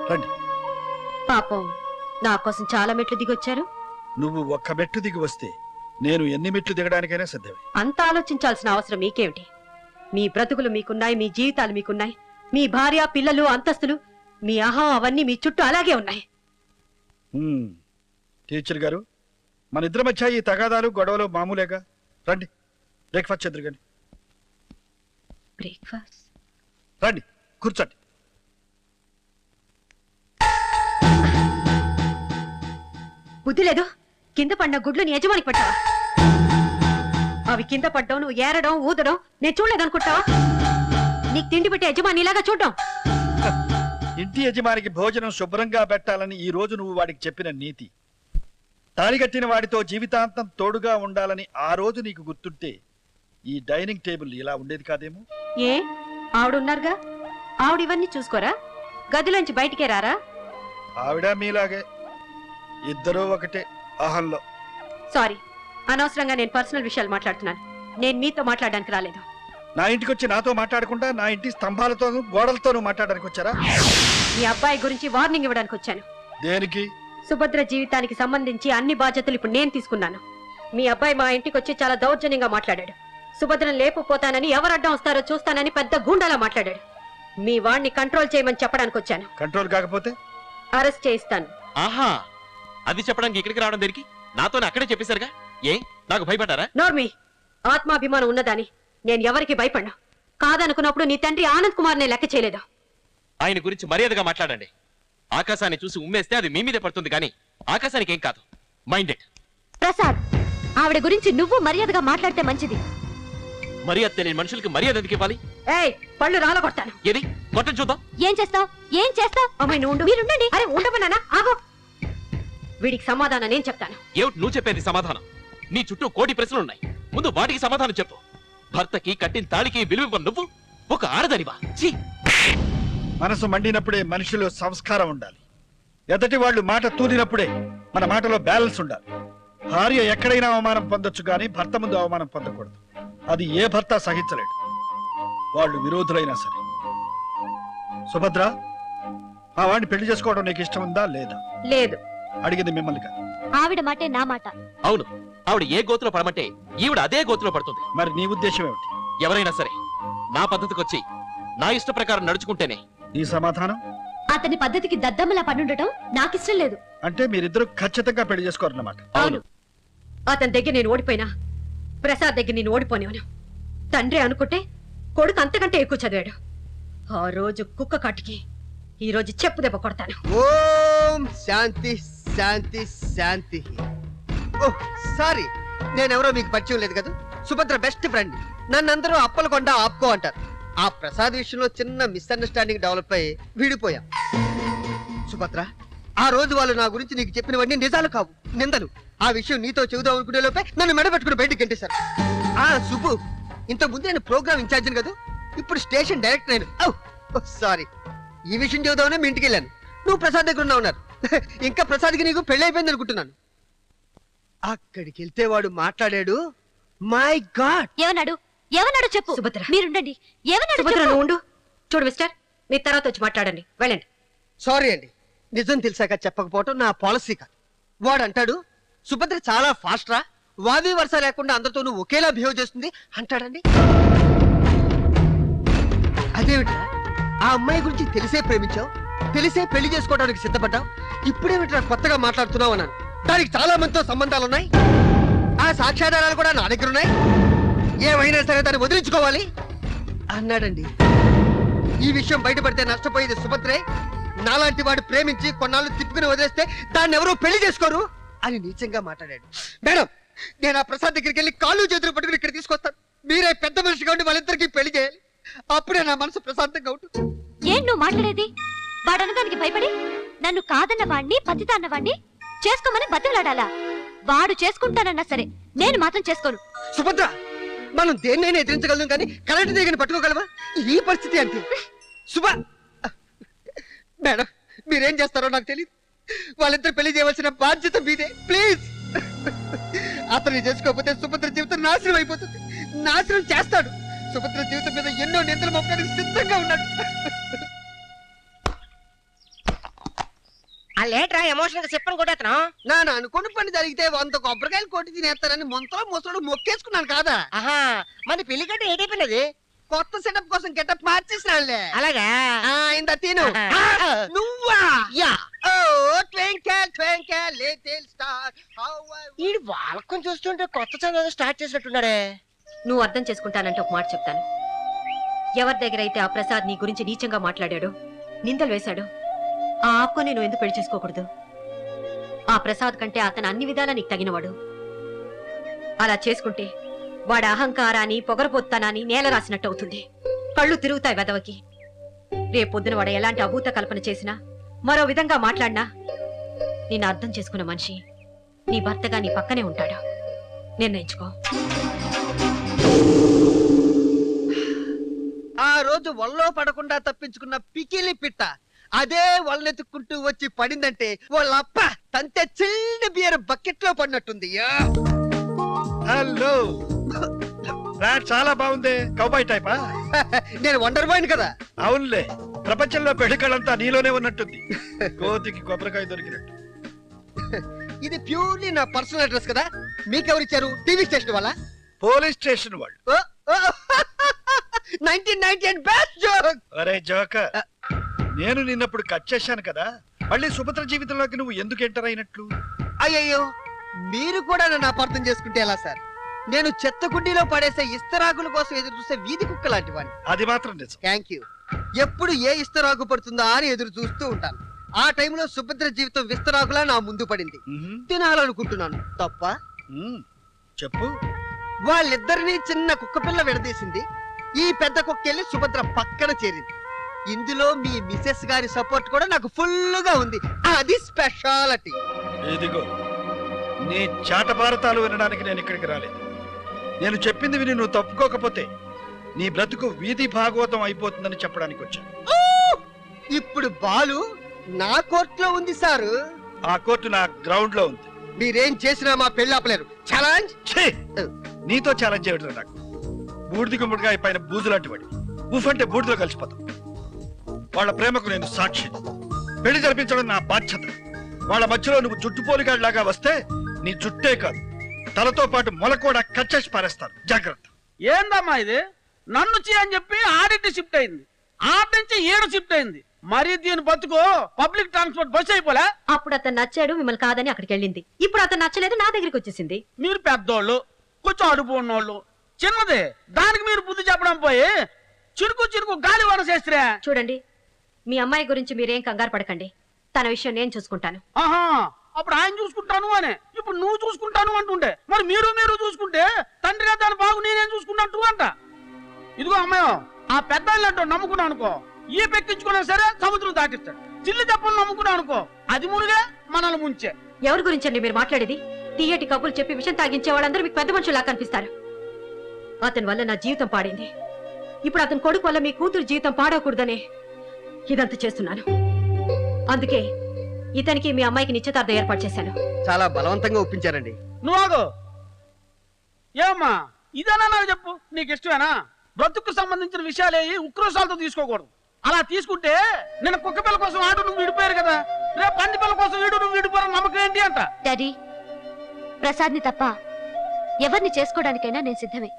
రండి. పాపం నా కోసం చాలా మెట్లు దిగొచ్చారు. నువ్వు ఒక్క మెట్టు దిగి వస్తే నేను ఎన్ని మెట్లు దిగడానికైనా సిద్ధమే. అంత ఆలోచించాల్సిన అవసరం మీకేమిటి? మీ బ్రతుకులు మీకున్నాయి, మీ జీవితాలు మీకున్నాయి, మీ భార్య పిల్లలు అంతస్తులు మీ అహం అవన్నీ మీ చుట్టూ అలాగే ఉన్నాయి. టీచర్ గారు, మన ఇద్దరి మధ్య ఈ తగాదాలు గొడవలు మామూలేగా. రండి, బ్రేక్ఫాస్ట్ చేద్దరు కానీ. బ్రేక్ఫాస్ట్? రండి, కూర్చోండి. బుద్ధి లేదు. కింద పడిన గుడ్లు నీ యజమానికి పట్టావా? అవి కింద పడ్డం, నువ్వు ఏరడం ఊదడం నేను చూడలేదనుకుంటావా? నీకు తిండి పెట్టే యజమాని ఇలాగా చూడ్డం. ఇంటి యజమానికి భోజనం శుభ్రంగా పెట్టాలని ఈ రోజు నువ్వు వాడికి చెప్పిన నీతి, తాళిగట్టిన వాడితో జీవితాంతం తోడుగా ఉండాలని ఆ రోజు నీకు గుర్తుంటే ఈ డైనింగ్ టేబుల్ ఇలా ఉండేది కాదేమో. ఏ ఆవిడున్నారుగా, ఆవిడ ఇవన్నీ చూసుకోరా? గదిలోంచి బయటికే రారా? ఆవిడ మీలాగే, ఇద్దరూ ఒకటే అహంలో. సారీ, అనవసరంగా నేను పర్సనల్ విషయాలు మాట్లాడుతున్నాను. నేను మీతో మాట్లాడడానికి రాలేదు. నా ఇంటికి వచ్చి నాతో మాట్లాడకుండా నా ఇంటి స్తంభాలతోనూ గోడలతోనూ మాట్లాడడానికి వచ్చారా? మీ అబ్బాయి గురించి వార్నింగ్ ఇవ్వడానికి వచ్చాను. దేనికి? సుభద్ర జీవితానికి సంబంధించి అన్ని బాధ్యతలు ఇప్పుడు నేను తీసుకున్నాను. మీ అబ్బాయి మా ఇంటికి వచ్చి చాలా దౌర్జన్యంగా మాట్లాడాడు. సుభద్రను లేపుపోతానని, ఎవరు అడ్డం వస్తారో చూస్తానని పెద్ద గూండాలా మాట్లాడాడు. మీ వాడిని కంట్రోల్ చేయమని చెప్పడానికి వచ్చాను. కంట్రోల్ కాకపోతే అరెస్ట్ చేయిస్తాను. ఆహా, అది చెప్పడానికి ఇక్కడికి రావడం దేనికి? నాతో అక్కడే చెప్పేశారుగా. ఏ నాకు భయపడ్డారా? నోర్మి, ఆత్మాభిమానం ఉన్నదాని నేను ఎవరికి భయపడ్డా. కాదనుకున్నప్పుడు నీ తండ్రి ఆనంద్ కుమార్ నే లెక్క చేయలేదు. ఆయన గురించి మర్యాదగా మాట్లాడండి. ఆకాశాన్ని చూసి ఉమ్మేస్తే అది మీ మీదే పడుతుంది, కానీ ఆకాశానికి ఏం కాదు. మైండెడ్. ప్రసాద్, ఆవిడ గురించి నువ్వు మర్యాదగా మాట్లాడితే మంచిది. మర్యాద తెలియని మనుషులకి మర్యాద ఎందుకు ఇవ్వాలి? ఏయ్, పళ్ళు రాలగొడతాను. ఏది కొట్టం చూద్దాం. ఏం చేస్తావ్? ఏం చేస్తావ్? అమ్మాయి నువ్వు మీరుండండి. అరే ఉండమన్నానా? ఆగో, వీడికి సమాధానం నేను చెప్తాను. ఏమిటి నువ్వు చెప్పేది సమాధానం? నీ చుట్టూ కోటి ప్రశ్నలున్నాయి, ముందు వాటికి సమాధానం చెప్పు. భర్తకి కట్టిన తాళికి విలువ నువ్వు ఒక ఆడదానివా? మనసు మండినప్పుడే మనిషిలో సంస్కారం ఉండాలి. ఎదటి వాళ్ళు మాట తూరినప్పుడే మన మాటలో బ్యాలెన్స్ ఉండాలి. భార్య ఎక్కడైనా అవమానం పొందొచ్చు, కానీ భర్త ముందు అవమానం పొందకూడదు. అది ఏ భర్త సహించలేడు, వాళ్ళు విరోధులైనా సరే. సుభద్ర, ఆ వాడిని పెళ్లి చేసుకోవడం నీకు ఇష్టం ఉందా లేదా? లేదు. అడిగింది మిమ్మల్ని కాదు. ఆవిడ మాటే నా మాట. అవును, ఆవిడ ఏ గోతులో పడమంటే ఈవిడ అదే గోతులో పడుతుంది. మరి నీ ఉద్దేశం ఏమిటి? ఎవరైనా సరే నా పద్ధతికి వచ్చి నా ఇష్ట ప్రకారం నడుచుకుంటేనే. ఈ సమాధానం? అతని పద్ధతికి దద్దమ్మలా పనుండటం నాకిష్టం లేదు. అంటే మీరిద్దరు ఖచ్చితంగా పెళ్లి చేసుకోవాలన్నమాట. అవును. అతని దగ్గర నేను ఓడిపోయినా ప్రసాద్ దగ్గర నేను ఓడిపోనివను. తండ్రి అనుకుంటే కొడుకు అంతకంటే ఎక్కువ చదివాడు. ఆ రోజు కుక్క కాటికి ఈ రోజు చెప్పు దెబ్బ కొడతాను. ఓం శాంతి శాంతి శాంతి. ఓహ్ సారీ, నేనెవరో మీకు పరిచయం లేదు కదా. Subhadra best friend. నన్ను అందరూ అప్పలకొండ ఆపుకో అంటారు. ఆ ప్రసాద్ విషయంలో చిన్న మిస్అండర్స్టాండింగ్ డెవలప్ అయ్యి విడిపోయాం. సుభద్ర, ఆ రోజు వాళ్ళు నా గురించి నీకు చెప్పినవన్నీ నిజాలు కావు, నిందలు. ఆ విషయం నీతో చెబుదాం అనుకునే లోపే నన్ను మెడబెట్టుకుని బయటకు గెంటేశారు. ఆ సుబ్బు, ఇంతకుముందు నేను ప్రోగ్రామ్ ఇన్ఛార్జిని కదా, ఇప్పుడు స్టేషన్ డైరెక్టర్ నేను. సారీ, ఈ విషయం చెబుదామనే మీ ఇంటికి వెళ్ళాను. నువ్వు ప్రసాద్ దగ్గర ఉన్నారు. ఇంకా ప్రసాద్కి నీకు పెళ్లి అయిపోయింది అనుకుంటున్నాను. అక్కడికి వెళ్తే వాడు మాట్లాడాడు. My God! ఏమన్నాడు? ఏమన్నాడు చెప్పు. సుభద్ర, మీరుండండి. ఏమన్నాడు? సుభద్ర నువ్వు ఉండు. చూడు మిస్టర్, మీ తర్వాత వచ్చి మాట్లాడండి, వెళ్ళండి. సారీ అండి, నిజం తెలిసాక చెప్పకపోవటం నా పాలసీ కాదు. వాడు అంటాడు, సుభద్ర చాలా ఫాస్ట్ రా, వాది వరుస లేకుండా అందరితోనూ ఒకేలా బిహేవ్ చేస్తుంది అంటాడండి. అదేమిట్రా, ఆ అమ్మాయి గురించి తెలిసే ప్రేమించావు, తెలిసే పెళ్లి చేసుకోవడానికి సిద్ధపడ్డావు, ఇప్పుడేమిట్రా కొత్తగా మాట్లాడుతున్నావు అన్నాను. దానికి చాలా మందితో సంబంధాలున్నాయి, ఆ సాక్ష్యాధారాలు కూడా నా దగ్గర ఉన్నాయి, ఏమైనా సరే దాన్ని వదిలించుకోవాలి అన్నాడండి. ఈ విషయం బయటపడితే నష్టపోయేది సుభద్రే. నాలాంటి వాడు ప్రేమించి కొన్నాళ్ళు తిప్పుకుని వదిలేస్తే దాన్ని ఎవరూ పెళ్లి చేసుకోరు అని నీచంగా మాట్లాడాడు. మేడం, నేను ఆ ప్రసాద్ దగ్గరికి వెళ్ళి కాళ్ళు చేతులు పట్టుకుని ఇక్కడ తీసుకొస్తాను. మీరే పెద్ద మనిషిగా ఉండి వాళ్ళిద్దరికి పెళ్లి చేయాలి, అప్పుడే నా మనసు ప్రశాంతంగా ఉంటుంది. ఏం నువ్వు మాట్లాడేది? వాడనదానికి భయపడి నన్ను కాదన్న వాడిని, పతిత అన్నవాడిని చేసుకోమని బతిలాడాలా? వాడు చేసుకుంటానన్నా సరే, నేను మాత్రం చేసుకోను. సుభద్ర, మనం దేన్నైనా ఎదిరించగలం, కానీ కరెంట్ తీగని పట్టుకోగలవా? ఈ పరిస్థితి అంతే. శుభ మేడం, మీరేం చేస్తారో నాకు తెలియదు. వాళ్ళిద్దరు పెళ్లి చేయవలసిన బాధ్యత మీదే. ప్లీజ్, అతన్ని చేసుకోకపోతే సుభద్ర జీవితం నాశనం అయిపోతుంది. నాశనం చేస్తాడు. సుభద్ర జీవితం మీద ఎన్నో నిందలు మోపడానికి సిద్ధంగా ఉన్నాడు. ఆ లేట్రా ఎమోషనల్ గా చెప్పని కొట్టేస్తున్నావు. నా అనుకున్న పని జరిగితే 100 కొబ్బరికాయలు కొట్టి తినేస్తారని మొంతలో ముసడు మొక్కేసుకున్నాను కాదా. ఆహా, మరి పెళ్లి గట్ట ఏటైపోయినది? కొత్త సెటప్ కోసం గెటప్ మార్చేసినాళ్లే. అలాగా ఇంత తిను. నువ్వా? Yeah. O twinkle twinkle little star how ఈ వాళ్ళకం చూస్తుంటే కొత్త చదువు స్టార్ట్ చేసినట్టున్నాడే. నువ్వు అర్థం చేసుకుంటానంటే ఒక మాట చెప్తాను. ఎవరి దగ్గర అయితే ఆ ప్రసాద్ నీ గురించి నీచంగా మాట్లాడాడు, నిందలు వేశాడు, ఆ ఆపుకొని నువ్వు ఎందుకు పెళ్లి చేసుకోకూడదు? ఆ ప్రసాద్ కంటే అతను అన్ని విధాలా నీకు తగినవాడు. అలా చేసుకుంటే వాడి అహంకారాన్ని పొగరబోత్తానాన్ని నేల రాసినట్టు అవుతుంది. కళ్ళు తిరుగుతాయి వెదవకి. రేపొద్దున వాడు ఎలాంటి అభూత కల్పన చేసినా, మరో విధంగా మాట్లాడినా నిన్ను అర్థం చేసుకున్న మనిషి నీ భర్తగా నీ పక్కనే ఉంటాడు. నిర్ణయించుకో. ఆ రోజు వల్లో పడకుండా తప్పించుకున్న పికిలి పిట్ట అదే వాళ్ళెత్తుకుంటూ వచ్చి పడిందంటే వాళ్ళప్ప తంతే చిల్డ్ బియర్ బకెట్ లో పడినట్టుంది. హలో, ఫ్లాట్ చాలా బాగుంది. కౌబాయ్ టైపా? నేను వండర్ బాయ్ కదా. అవునులే, ప్రపంచంలో పెళ్లికళ్ళంతా నీలోనే ఉన్నట్టుంది. కోతికి కొబ్బరికాయ దొరికినట్టు. ఇది ప్యూర్లీ నా పర్సనల్ అడ్రస్ కదా. మీకెవరిచ్చారు? టీవీ స్టేషన్ వాళ్ళ? పోలీస్ స్టేషన్ వాళ్ళు. 1998 బెస్ట్ జోక్. అరే జోకర్, నేను నిన్నప్పుడు కట్ చేశాను కదా, మళ్ళీ సుభద్ర జీవితంలోకి నువ్వు ఎందుకు ఎంటర్ అయినట్లు? అయ్యయ్యో, మీరు కూడా నన్ను అపార్థం చేసుకుంటే ఎలా సార్? నేను చెత్త కుండీలో పడేసే ఇస్తరాకుల కోసం ఎదురు చూసే వీధి కుక్క లాంటి వాడిని. అది మాత్రం నిజం. Thank you. ఎప్పుడు ఏ ఇస్తరాకు పడుతుందా అని ఎదురు చూస్తూ ఉంటాను. ఆ టైంలో సుభద్ర జీవితం విస్తరాకులా నా ముందు పడింది. తినాలనుకుంటున్నాను. తప్ప? చెప్పు. వాళ్ళిద్దరినీ చిన్న కుక్క పిల్ల విడదీసింది. ఈ పెద్ద కుక్కెళ్ళి సుభద్ర పక్కన చేరింది. ఇందులో మీ మిసెస్ గారి సపోర్ట్ కూడా నాకు ఫుల్ గా ఉంది. అది స్పెషాలిటీ. ఇదిగో, నీ చాట భారతాలు వినడానికి నేను ఇక్కడికి రాలేదు. నేను చెప్పింది విని నువ్వు తప్పుకోకపోతే నీ బ్రతుకు వీధి భాగవతం అయిపోతుందని చెప్పడానికి వచ్చాను. ఇప్పుడు బాలు నా కోర్టులో ఉంది సారు. ఆ కోర్టు నా గ్రౌండ్ లో ఉంది. మీరేం చేసినా మా పెళ్లి ఆపలేరు. ఛాలెంజ్. నీతో ఛాలెంజ్ చేయడం నాకు. బూడిది గుమ్మడిగా పైన బూజు లాంటి వాడి. ఉఫ్ అంటే బూడిదలో కలిసిపోతాం. వాళ్ళ ప్రేమకు నేను సాక్షి. పెళ్లి జరిపించడం నా బాధ్యత. వాళ్ళ మధ్యలో నువ్వు జుట్టుపోలిగాడిలాగా వస్తే నీ జుట్టే కాదు, తలతో పాటు మొల కూడా కచ్చేసి పారేస్తాను. జాగ్రత్త. ఏందమ్మా ఇది? నన్ను అని చెప్పి ఆడింటి షిఫ్ట్ అయింది, ఆడి నుంచి 7 షిఫ్ట్ అయింది. మరి దీని బతుకు పబ్లిక్ ట్రాన్స్పోర్ట్ బస్ అయిపోలే. అప్పుడు అతను నచ్చాడు, మిమ్మల్ని కాదని అక్కడికి వెళ్ళింది. ఇప్పుడు అతను నచ్చలేదు, నా దగ్గరికి వచ్చేసింది. మీరు పెద్దోళ్ళు, కొంచెం అడుపు ఉన్నోళ్ళు. చిన్నదే దానికి మీరు బుద్ధి చెప్పడం పోయి చిరుకు చిరుకు గాలి వన చేస్తే. చూడండి, మీ అమ్మాయి గురించి మీరేం కంగారు పడకండి. తన విషయం నేను చూసుకుంటాను. ఆహా, అప్పుడు ఆయన చూసుకుంటాను అని, ఇప్పుడు నువ్వు చూసుకుంటాను అంటుండే. మరి మీరు చూసుకుంటే తండ్రిగా దాని బాగు నేనేం చూసుకున్నట్టు అంట. ఇదిగో అమ్మాయి, ఆ పెద్ద నమ్ముకున్నా అనుకో, ఈ పెక్కించుకున్నా సరే సముద్రం దాటిస్తాడు. చిల్లి తప్పలు నమ్ముకున్నా అనుకో, అది మునిగే మనల్ని ముంచే. ఎవరి గురించండి మీరు మాట్లాడేది? తీయటి కబుర్లు చెప్పి విషయం తాగించే వాళ్ళందరూ మీకు పెద్ద మనుషులా కనిపిస్తారు. అతని వల్ల నా జీవితం పాడింది. ఇప్పుడు అతని కొడుకు వల్ల మీ కూతురు జీవితం పాడకూడదనే ఇదంతా చేస్తున్నాను. అందుకే ఇతనికి మీ అమ్మాయికి నిశ్చితార్థం ఏర్పాటు చేశాను. చాలా బలవంతంగా ఒప్పించారండి. నువ్వు ఏమ్మా, ఇదేనా నాకు చెప్పు. నీకు ఇష్టమేనా? బ్రతుకు సంబంధించిన విషయాలే ఉక్రోషాలతో తీసుకోకూడదు. అలా తీసుకుంటే నేను కుక్క పిల్ల కోసం ఆడు నువ్వు విడిపోయారు కదా, రేపు పంది పిల్ల కోసం వీడు నువ్వు విడిపోయారు. నమ్మకం ఏంటి అంట. డాడీ, ప్రసాద్ని తప్ప ఎవరిని చేసుకోవడానికైనా నేను సిద్ధమే.